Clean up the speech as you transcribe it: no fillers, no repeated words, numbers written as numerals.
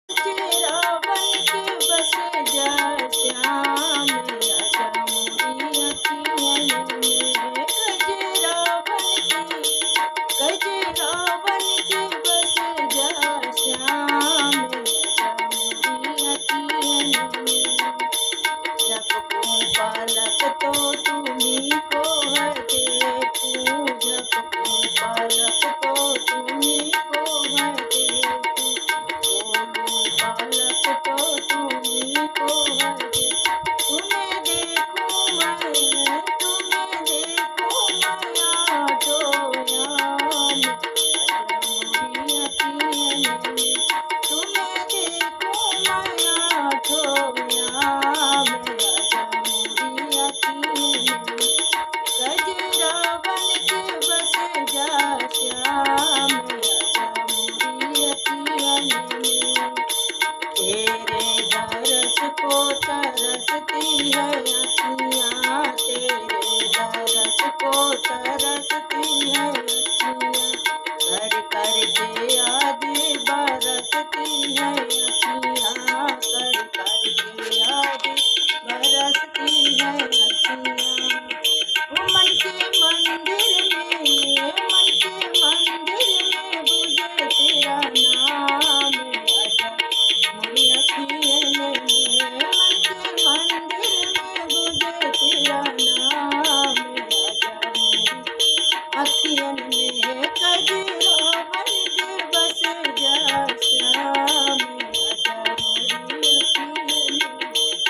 तेरा बन के बस जा श्याम, राजा मोरी अखियन में। गजरा बन के बस जा श्याम, राजा मोरी अखियन में। झपकूं पलक तो तुम्ही को है देखूं, झपकूं पलक तो तुम्ही को है देखूं, खोलूं पलक तो तुम्ही को है देखूं। तुम्हें देखूं मैं, तुम्हें देखूं मैं आठों याम, राजा मोरी अखियन में। तुम्हें देखूं मैं आठों याम, राजा मोरी अखियन में। गजरा बन के बस जा श्याम, राजा मोरी अखियन में। तेरे दरस को तरसती है अखियाँ, तेरे दरस को तरसती है